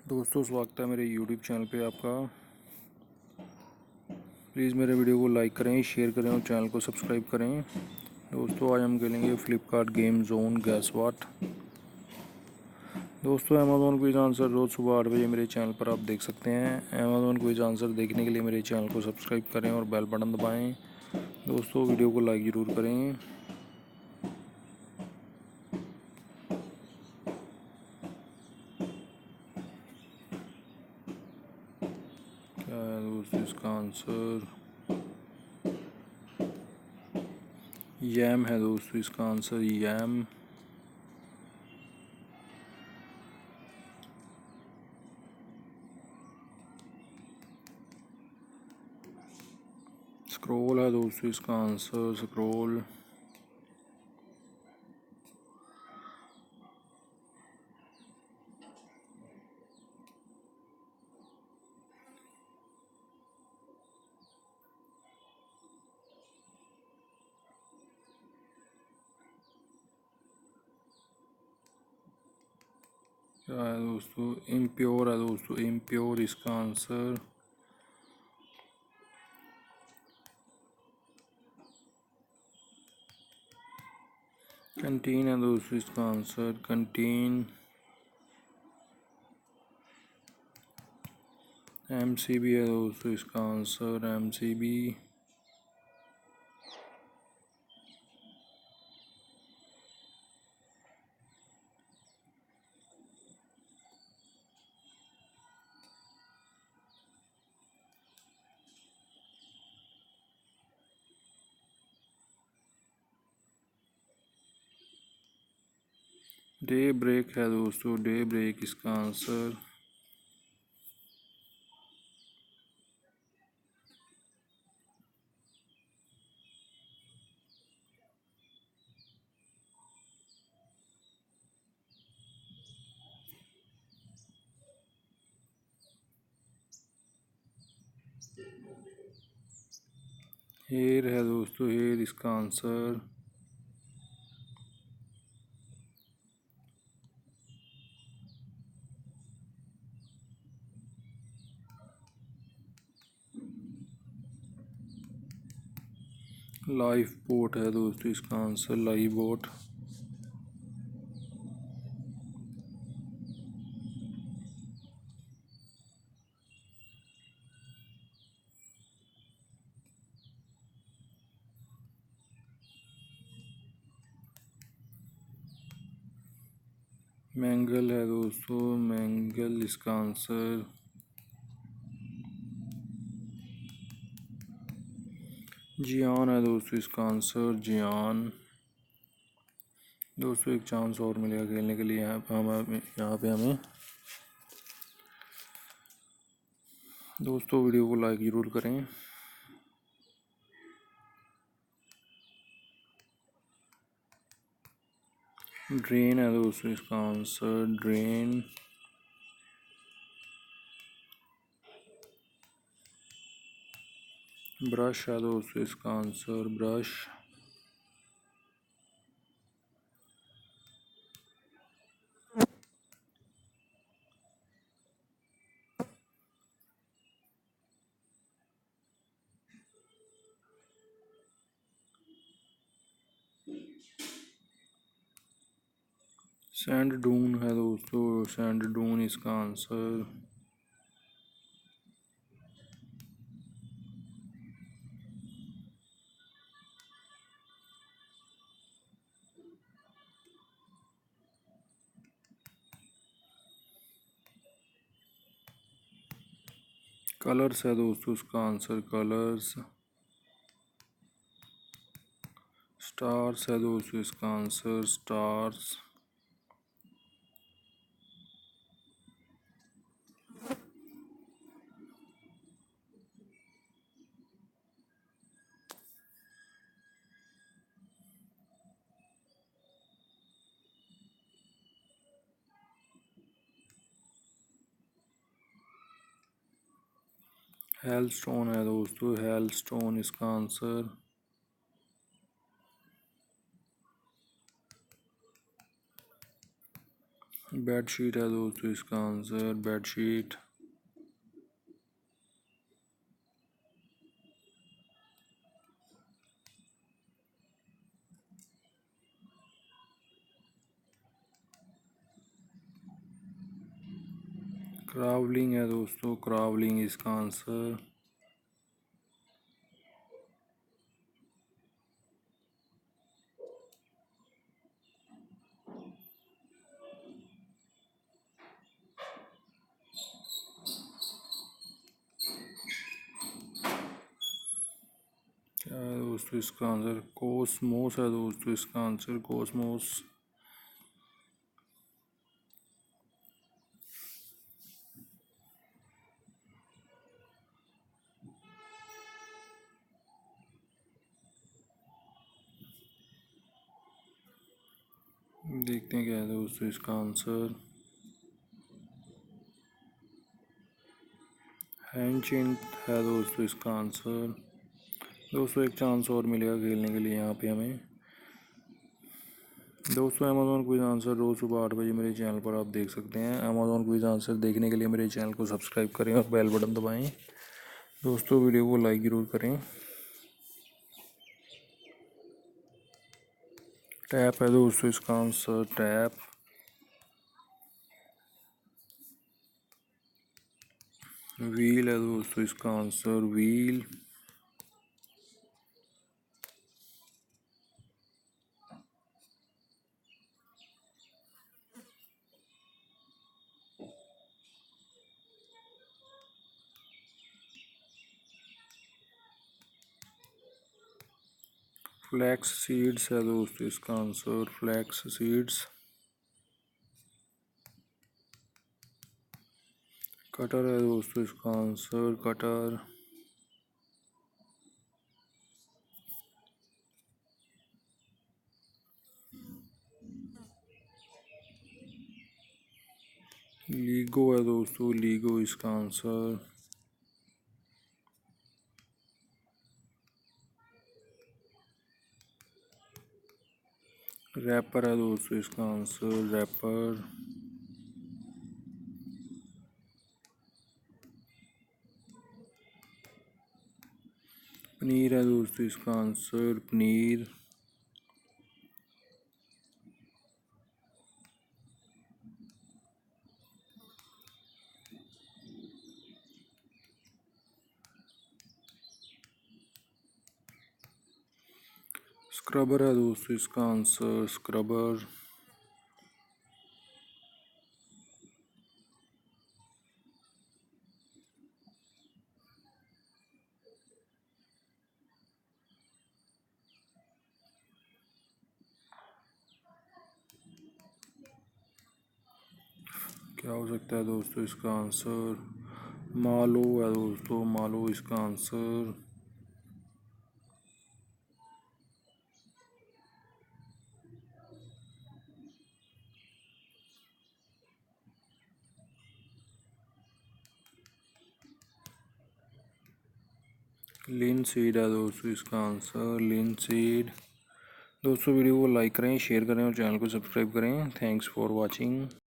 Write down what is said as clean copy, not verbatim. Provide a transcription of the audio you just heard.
दोस्तों स्वागत है मेरे YouTube चैनल पे आपका। प्लीज़ मेरे वीडियो को लाइक करें, शेयर करें और चैनल को सब्सक्राइब करें। दोस्तों आज हम खेलेंगे फ्लिपकार्ट गेम जोन गैस वाट। दोस्तों अमेज़ॉन क्विज आंसर रोज़ सुबह 8 बजे मेरे चैनल पर आप देख सकते हैं। अमेज़ॉन क्विज आंसर देखने के लिए मेरे चैनल को सब्सक्राइब करें और बेल बटन दबाएँ। दोस्तों वीडियो को लाइक ज़रूर करें। क्या है दोस्तों इसका आंसर? यैम है दोस्तों इसका आंसर, यैम। स्क्रोल है दोस्तों इसका आंसर, स्क्रोल। क्या है दोस्तों? इम्प्योर है दोस्तों, इम्प्योर इसका आंसर। कंटीन है दोस्तों इसका आंसर, कंटीन। एमसीबी है दोस्तों इसका आंसर, एमसीबी। डे ब्रेक है दोस्तों, डे ब्रेक इसका आंसर। हेयर है दोस्तों, हेयर इसका आंसर। लाइफ बोट है दोस्तों इसका आंसर, लाइफ बोट। मैंगल है दोस्तों, मैंगल इसका आंसर। जियान है दोस्तों इसका आंसर, जियान। दोस्तों एक चांस और मिलेगा खेलने के लिए यहाँ पे हमें। दोस्तों वीडियो को लाइक ज़रूर करें। ड्रेन है दोस्तों इसका आंसर, ड्रेन। ब्रश है दोस्तों इसका आंसर, ब्रश। सैंड डून है दोस्तों, सैंड डून इसका आंसर। कलर्स है दोस्तों इसका आंसर, कलर्स। स्टार्स है दोस्तों इसका आंसर, स्टार्स। हेलस्टोन है दोस्तों, हेलस्टोन इसका आंसर। बेडशीट है दोस्तों इसका आंसर, बेडशीट। क्रावलिंग है दोस्तों, क्रावलिंग इसका आंसर। क्या है दोस्तों इसका आंसर, कोसमोस है दोस्तों इसका आंसर, कोसमोस। देखते हैं क्या है दोस्तों इसका आंसर, हैंचिंट है दोस्तों इसका आंसर। दोस्तों एक चांस और मिलेगा खेलने के लिए यहाँ पे हमें। दोस्तों अमेज़ॉन क्विज आंसर रोज़ सुबह 8 बजे मेरे चैनल पर आप देख सकते हैं। अमेज़ॉन क्विज आंसर देखने के लिए मेरे चैनल को सब्सक्राइब करें और बेल बटन दबाएं। दोस्तों वीडियो को लाइक ज़रूर करें। टैप है दोस्तों इसका आंसर, टैप। व्हील है दोस्तों इसका आंसर, व्हील। फ्लैक्स सीड्स है दोस्तों इसका आंसर, फ्लैक्स सीड्स। कटर है दोस्तों इसका आंसर, कटर। लीगो है दोस्तों, लीगो इसका आंसर। रैपर है दोस्तों इसका आंसर, रैपर। पनीर है दोस्तों इसका आंसर, पनीर। स्क्रबर है दोस्तों इसका आंसर, स्क्रबर। क्या हो सकता है दोस्तों इसका आंसर, मालो है दोस्तों, मालो इसका आंसर। लिनसीड है दोस्तों इसका आंसर, लिनसीड। दोस्तों वीडियो को लाइक करें, शेयर करें और चैनल को सब्सक्राइब करें। Thanks for watching.